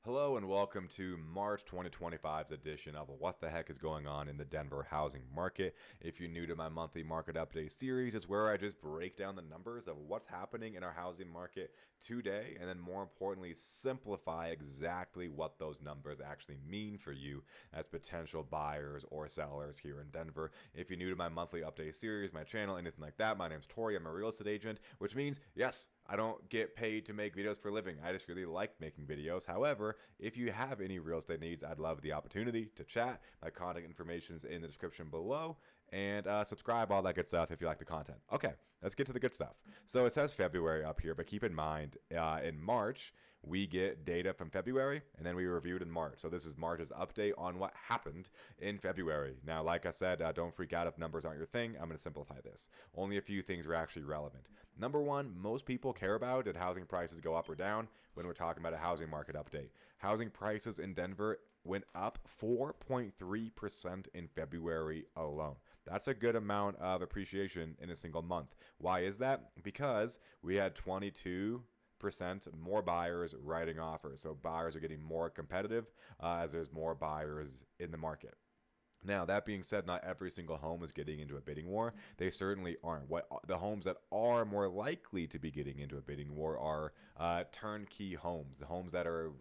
Hello and welcome to March 2025's edition of What the Heck is Going On in the Denver Housing Market. If you're new to my monthly market update series, it's where I just break down the numbers of what's happening in our housing market today, and then more importantly, simplify exactly what those numbers actually mean for you as potential buyers or sellers here in Denver. If you're new to my monthly update series, my channel, anything like that, my name's Torrey. I'm a real estate agent, which means, yes, I don't get paid to make videos for a living. I just really like making videos. However, if you have any real estate needs, I'd love the opportunity to chat. My contact information is in the description below. And subscribe, all that good stuff if you like the content. Okay, let's get to the good stuff. So it says February up here, but keep in mind, in March, we get data from February, and then we reviewed in March. So this is March's update on what happened in February. Now, like I said, don't freak out if numbers aren't your thing. I'm going to simplify this. Only a few things are actually relevant. Number one, most people care about did housing prices go up or down when we're talking about a housing market update. Housing prices in Denver went up 4.3% in February alone. That's a good amount of appreciation in a single month. Why is that? Because we had 22% more buyers writing offers. So buyers are getting more competitive as there's more buyers in the market. Now, that being said, not every single home is getting into a bidding war. They certainly aren't. The homes that are more likely to be getting into a bidding war are turnkey homes, the homes that are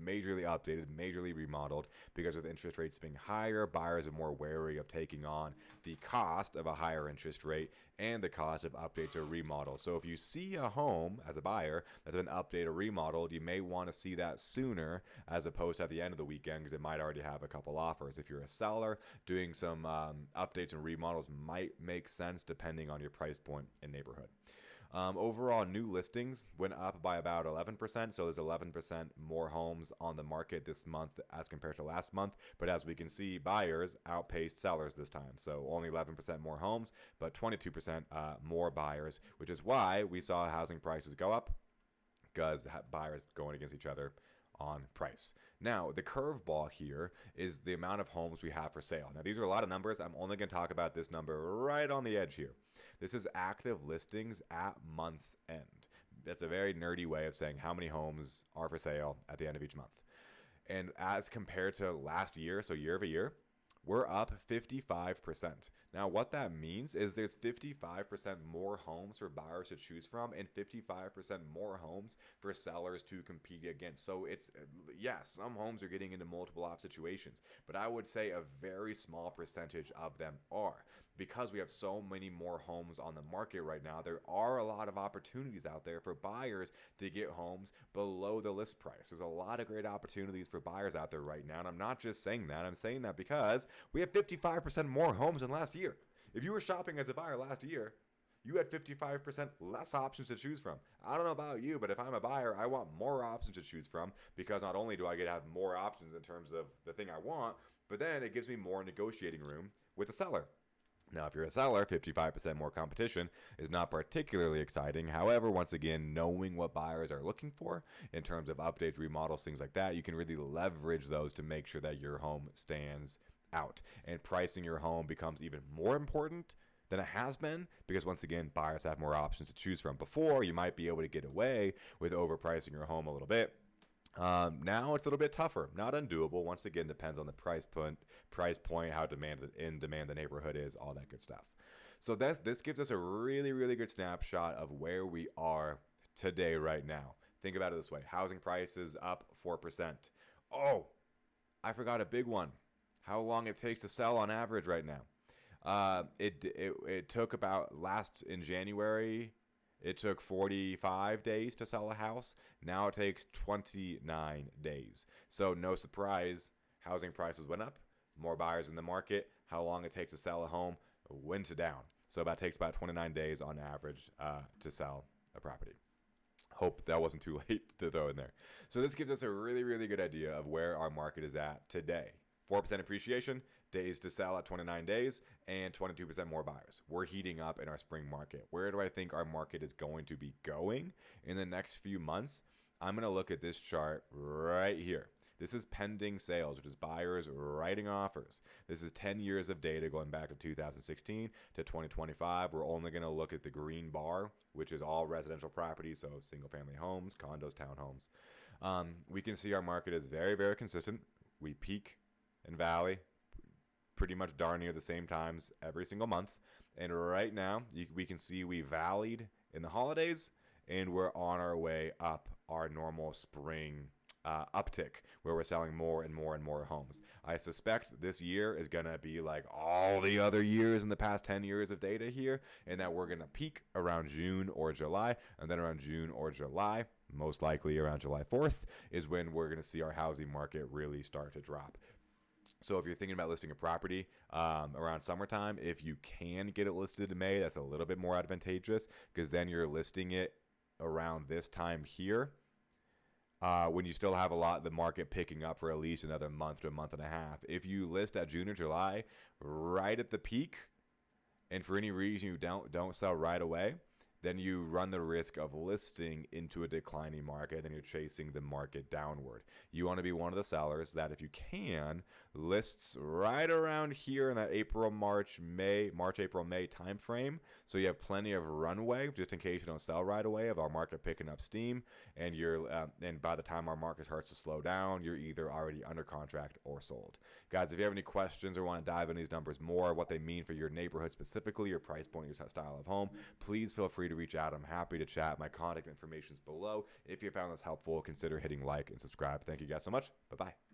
majorly updated, majorly remodeled, because with interest rates being higher, buyers are more wary of taking on the cost of a higher interest rate and the cost of updates or remodels. So if you see a home as a buyer that's been updated or remodeled, you may want to see that sooner as opposed to at the end of the weekend because it might already have a couple offers. If you're a seller, doing some updates and remodels might make sense depending on your price point and neighborhood. Overall, new listings went up by about 11%. So there's 11% more homes on the market this month as compared to last month. But as we can see, buyers outpaced sellers this time. So only 11% more homes, but 22% more buyers, which is why we saw housing prices go up because buyers going against each other on price. Now, the curveball here is the amount of homes we have for sale. Now, these are a lot of numbers. I'm only going to talk about this number right on the edge here. This is active listings at month's end. That's a very nerdy way of saying how many homes are for sale at the end of each month. And as compared to last year, so year over year, we're up 55%. Now, what that means is there's 55% more homes for buyers to choose from and 55% more homes for sellers to compete against. So it's, yes, some homes are getting into multiple off situations, but I would say a very small percentage of them are. Because we have so many more homes on the market right now, there are a lot of opportunities out there for buyers to get homes below the list price. There's a lot of great opportunities for buyers out there right now, and I'm not just saying that. I'm saying that because we have 55% more homes than last year. If you were shopping as a buyer last year, you had 55% less options to choose from. I don't know about you, but if I'm a buyer, I want more options to choose from because not only do I get to have more options in terms of the thing I want, but then it gives me more negotiating room with the seller. Now, if you're a seller, 55% more competition is not particularly exciting. However, once again, knowing what buyers are looking for in terms of updates, remodels, things like that, you can really leverage those to make sure that your home stands out. And pricing your home becomes even more important than it has been because, once again, buyers have more options to choose from. Before, you might be able to get away with overpricing your home a little bit. Now it's a little bit tougher, not undoable. Once again, depends on the price point, how in demand the neighborhood is, all that good stuff. So this gives us a really, really good snapshot of where we are today, right now. Think about it this way: housing prices up 4%. Oh, I forgot a big one. How long it takes to sell on average right now? It took about in January. It took 45 days to sell a house. Now it takes 29 days. So no surprise, housing prices went up. More buyers in the market. How long it takes to sell a home went down. So it takes about 29 days on average to sell a property. Hope that wasn't too late to throw in there. So this gives us a really, really good idea of where our market is at today. 4% appreciation, days to sell at 29 days, and 22% more buyers. We're heating up in our spring market. Where do I think our market is going to be going in the next few months? I'm going to look at this chart right here. This is pending sales, which is buyers writing offers. This is 10 years of data going back to 2016 to 2025. We're only going to look at the green bar, which is all residential properties, so single-family homes, condos, townhomes. We can see our market is very, very consistent. We peak and valley pretty much darn near the same times every single month. And right now, we can see we valleyed in the holidays, and we're on our way up our normal spring uptick where we're selling more and more and more homes. I suspect this year is going to be like all the other years in the past 10 years of data here, and that we're going to peak around June or July, and then around June or July, most likely around July 4th, is when we're going to see our housing market really start to drop. So if you're thinking about listing a property around summertime, if you can get it listed in May, that's a little bit more advantageous because then you're listing it around this time here. When you still have the market picking up for at least another month to a month and a half. If you list at June or July, right at the peak, and for any reason you don't sell right away, then you run the risk of listing into a declining market, and you're chasing the market downward. You want to be one of the sellers that, if you can, lists right around here in that March, April, May time frame. So you have plenty of runway just in case you don't sell right away of our market picking up steam. And and by the time our market starts to slow down, you're either already under contract or sold. Guys, if you have any questions or want to dive into these numbers more, what they mean for your neighborhood specifically, your price point, your style of home, please feel free to reach out. I'm happy to chat. My contact information is below. If you found this helpful, consider hitting like and subscribe. Thank you guys so much. Bye-bye.